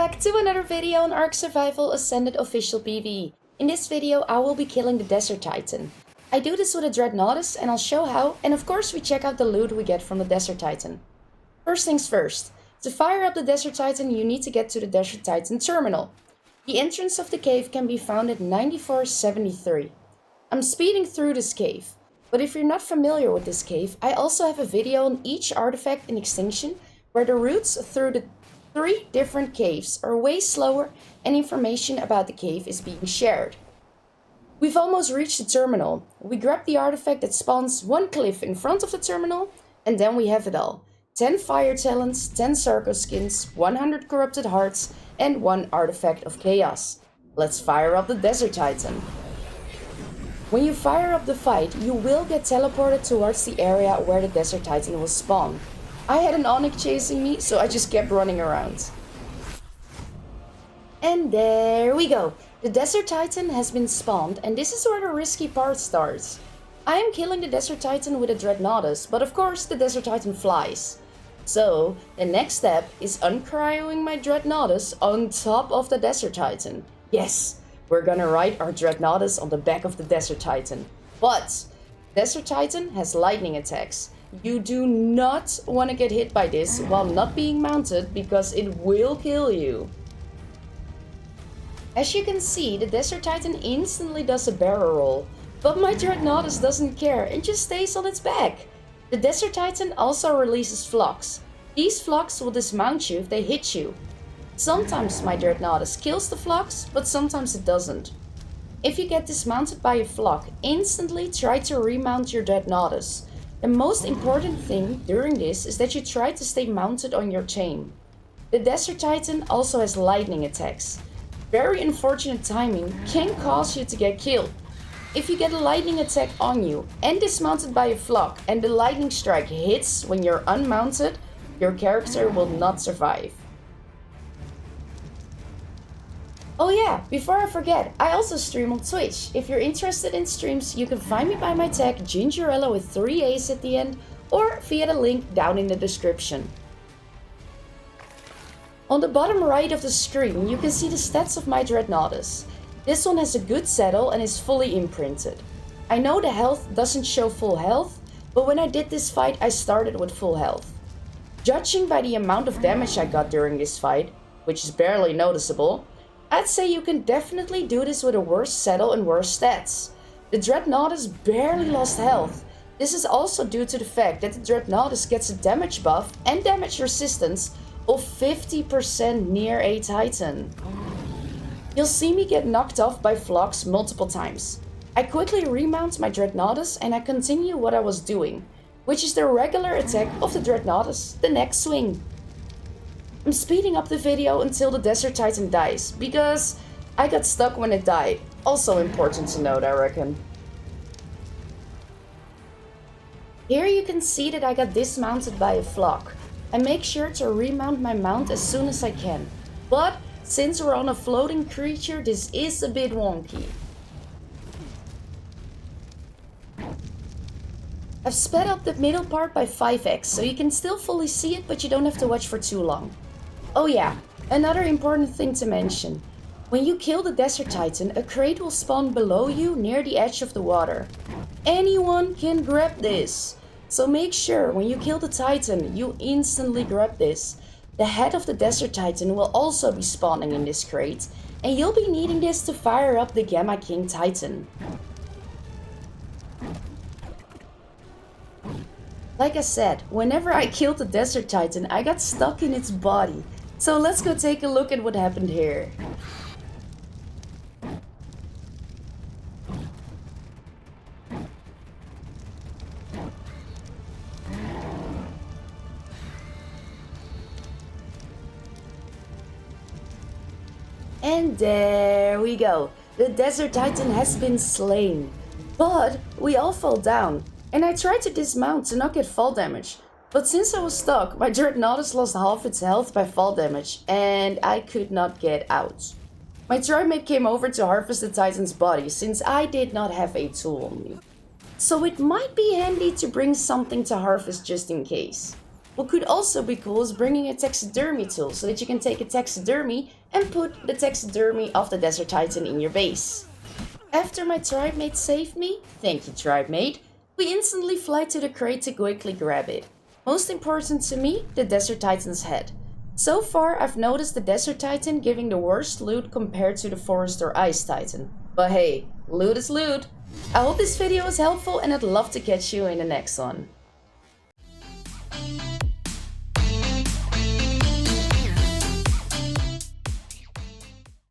back to another video on Ark Survival Ascended official PVE. In this video I will be killing the Desert Titan. I do this with a Dreadnoughtus and I'll show how, and of course we check out the loot we get from the Desert Titan. First things first, to fire up the Desert Titan you need to get to the Desert Titan terminal. The entrance of the cave can be found at 9473. I'm speeding through this cave, but if you're not familiar with this cave, I also have a video on each artifact in Extinction where the routes through the 3 different caves are way slower and information about the cave is being shared. We've almost reached the terminal. We grab the artifact that spawns 1 cliff in front of the terminal and then we have it all. 10 fire talents, 10 Sarco skins, 100 corrupted hearts and 1 artifact of chaos. Let's fire up the Desert Titan. When you fire up the fight, you will get teleported towards the area where the Desert Titan will spawn. I had an Onyx chasing me, so I just kept running around. And there we go. The Desert Titan has been spawned and this is where the risky part starts. I am killing the Desert Titan with a Dreadnoughtus, but of course the Desert Titan flies. So the next step is uncryoing my Dreadnoughtus on top of the Desert Titan. Yes, we're gonna ride our Dreadnoughtus on the back of the Desert Titan. But Desert Titan has lightning attacks. You do not want to get hit by this while not being mounted because it will kill you. As you can see, the Desert Titan instantly does a barrel roll, but my Dreadnoughtus doesn't care and just stays on its back. The Desert Titan also releases flocks. These flocks will dismount you if they hit you. Sometimes my Dreadnoughtus kills the flocks, but sometimes it doesn't. If you get dismounted by a flock, instantly try to remount your Dreadnoughtus. The most important thing during this is that you try to stay mounted on your chain. The Desert Titan also has lightning attacks. Very unfortunate timing can cause you to get killed. If you get a lightning attack on you and dismounted by a flock and the lightning strike hits when you're unmounted, your character will not survive. Oh yeah, before I forget, I also stream on Twitch. If you're interested in streams, you can find me by my tag Gingerella with 3 A's at the end or via the link down in the description. On the bottom right of the screen, you can see the stats of my Dreadnoughtus. This one has a good saddle and is fully imprinted. I know the health doesn't show full health, but when I did this fight, I started with full health. Judging by the amount of damage I got during this fight, which is barely noticeable, I'd say you can definitely do this with a worse saddle and worse stats. The Dreadnoughtus barely lost health. This is also due to the fact that the Dreadnoughtus gets a damage buff and damage resistance of 50% near a Titan. You'll see me get knocked off by flocks multiple times. I quickly remount my Dreadnoughtus and I continue what I was doing, which is the regular attack of the Dreadnoughtus, the neck swing. I'm speeding up the video until the Desert Titan dies, because I got stuck when it died. Also important to note, I reckon. Here you can see that I got dismounted by a flock. I make sure to remount my mount as soon as I can. But since we're on a floating creature, this is a bit wonky. I've sped up the middle part by 5x, so you can still fully see it, but you don't have to watch for too long. Oh yeah, another important thing to mention. When you kill the Desert Titan, a crate will spawn below you near the edge of the water. Anyone can grab this. So make sure when you kill the Titan, you instantly grab this. The head of the Desert Titan will also be spawning in this crate, and you'll be needing this to fire up the Gamma King Titan. Like I said, whenever I killed the Desert Titan, I got stuck in its body. So let's go take a look at what happened here. And there we go. The Desert Titan has been slain. But we all fell down. And I tried to dismount to not get fall damage. But since I was stuck, my Dreadnoughtus lost half its health by fall damage, and I could not get out. My trimate came over to harvest the Titan's body, since I did not have a tool on me. So it might be handy to bring something to harvest just in case. What could also be cool is bringing a taxidermy tool so that you can take a taxidermy and put the taxidermy of the Desert Titan in your base. After my tribe mate saved me, thank you tribe mate, we instantly fly to the crate to quickly grab it. Most important to me, the Desert Titan's head. So far I've noticed the Desert Titan giving the worst loot compared to the Forest or Ice Titan. But hey, loot is loot! I hope this video was helpful and I'd love to catch you in the next one.